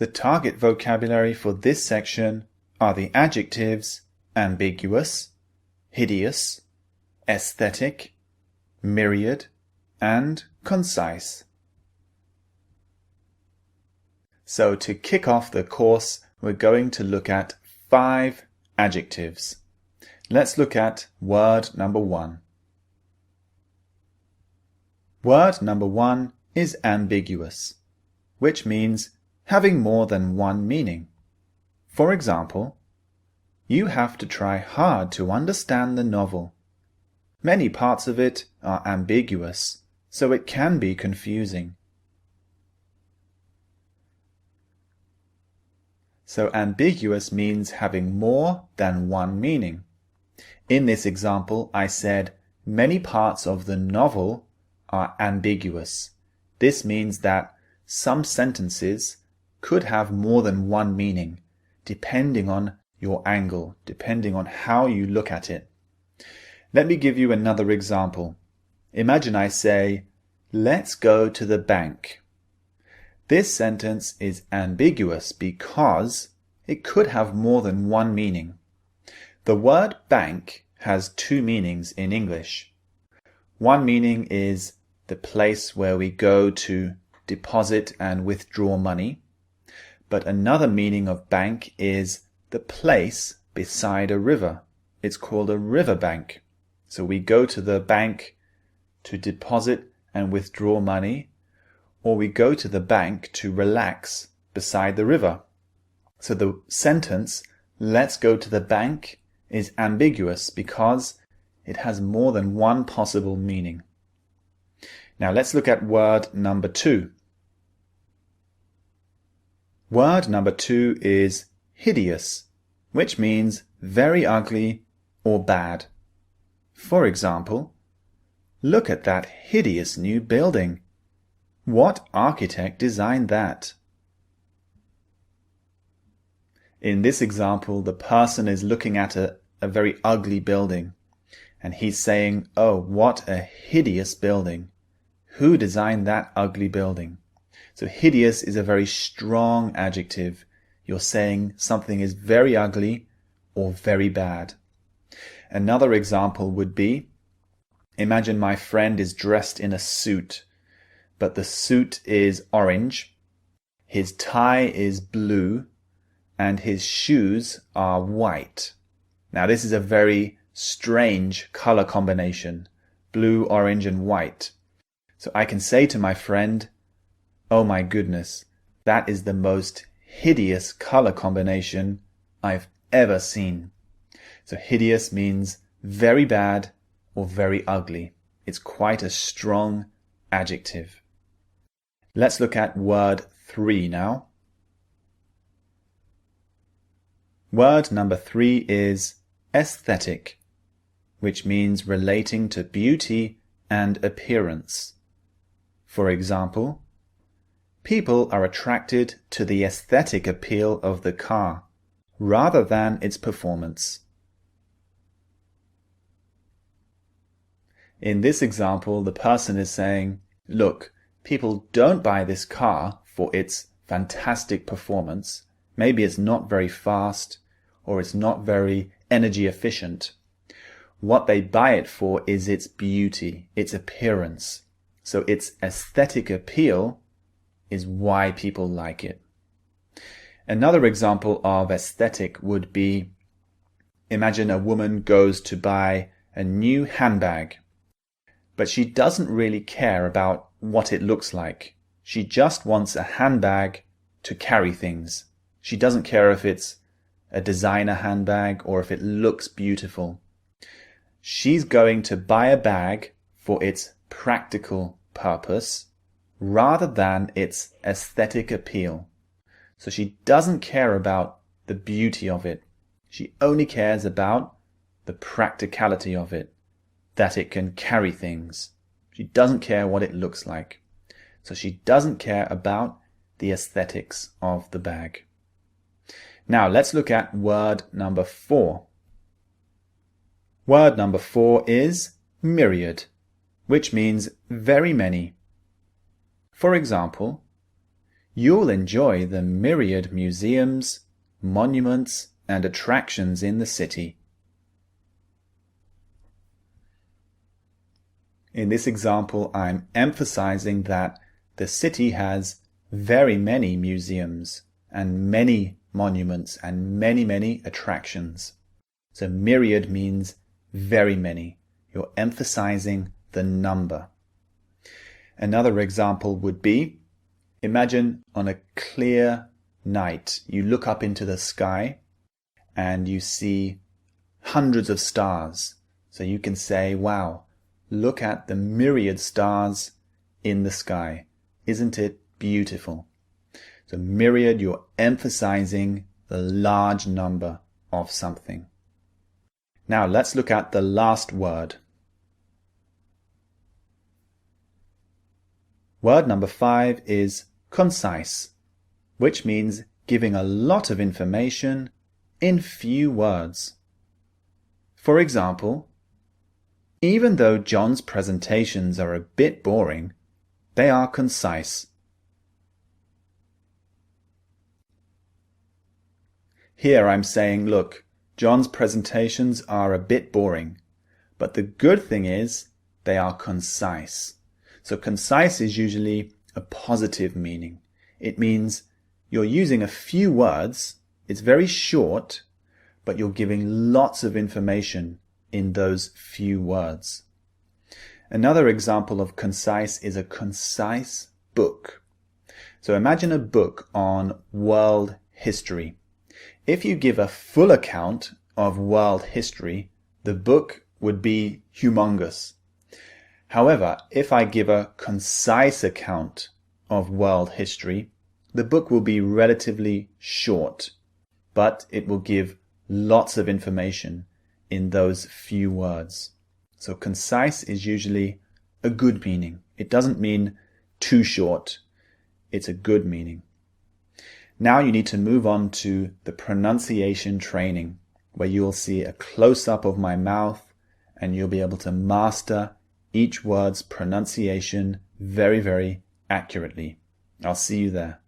The target vocabulary for this section are the adjectives ambiguous, hideous, aesthetic, myriad, and concise. So to kick off the course, we're going to look at 5 adjectives. Let's look at word number 1. Word number 1 is ambiguous, which means having more than one meaning. For example, you have to try hard to understand the novel. Many parts of it are ambiguous, so it can be confusing. So ambiguous means having more than one meaning. In this example, I said many parts of the novel are ambiguous. This means that some sentences could have more than one meaning, depending on your angle, depending on how you look at it. Let me give you another example. Imagine I say, let's go to the bank. This sentence is ambiguous because it could have more than one meaning. The word bank has 2 meanings in English. One meaning is the place where we go to deposit and withdraw money. But another meaning of bank is the place beside a river. It's called a riverbank. So we go to the bank to deposit and withdraw money, or we go to the bank to relax beside the river. So the sentence, let's go to the bank, is ambiguous because it has more than one possible meaning. Now let's look at word number 2. Word number 2 is hideous, which means very ugly or bad. For example, look at that hideous new building. What architect designed that? In this example, the person is looking at a very ugly building, and he's saying, "Oh, what a hideous building. Who designed that ugly building?" So hideous is a very strong adjective. You're saying something is very ugly or very bad. Another example would be, imagine my friend is dressed in a suit, but the suit is orange, his tie is blue, and his shoes are white. Now this is a very strange color combination, blue, orange, and white. So I can say to my friend, "Oh my goodness, that is the most hideous color combination I've ever seen." So hideous means very bad or very ugly. It's quite a strong adjective. Let's look at word 3 now. Word number 3 is aesthetic, which means relating to beauty and appearance. For example, people are attracted to the aesthetic appeal of the car rather than its performance. In this example, the person is saying, look, people don't buy this car for its fantastic performance. Maybe it's not very fast or it's not very energy efficient. What they buy it for is its beauty, its appearance. So its aesthetic appeal is why people like it. Another example of aesthetic would be, imagine a woman goes to buy a new handbag, but she doesn't really care about what it looks like. She just wants a handbag to carry things. She doesn't care if it's a designer handbag or if it looks beautiful. She's going to buy a bag for its practical purpose rather than its aesthetic appeal. So she doesn't care about the beauty of it. She only cares about the practicality of it, that it can carry things. She doesn't care what it looks like. So she doesn't care about the aesthetics of the bag. Now let's look at word number 4. Word number 4 is myriad, which means very many. For example, You'll enjoy the myriad museums, monuments, and attractions in the city. In this example, I'm emphasizing that the city has very many museums and many monuments and many attractions. So myriad means very many. You're emphasizing the number. Another example would be, imagine on a clear night, you look up into the sky and you see hundreds of stars. So you can say, wow, look at the myriad stars in the sky. Isn't it beautiful? So myriad, you're emphasizing the large number of something. Now let's look at the last word. Word number 5 is concise, which means giving a lot of information in few words. For example, even though John's presentations are a bit boring, they are concise. Here I'm saying, look, John's presentations are a bit boring, but the good thing is they are concise. So concise is usually a positive meaning. It means you're using a few words, it's very short, but you're giving lots of information in those few words. Another example of concise is a concise book. So imagine a book on world history. If you give a full account of world history, the book would be humongous. However, if I give a concise account of world history, the book will be relatively short, but it will give lots of information in those few words. So concise is usually a good meaning. It doesn't mean too short. It's a good meaning. Now you need to move on to the pronunciation training, where you'll see a close-up of my mouth and you'll be able to master each word's pronunciation very accurately. I'll see you there.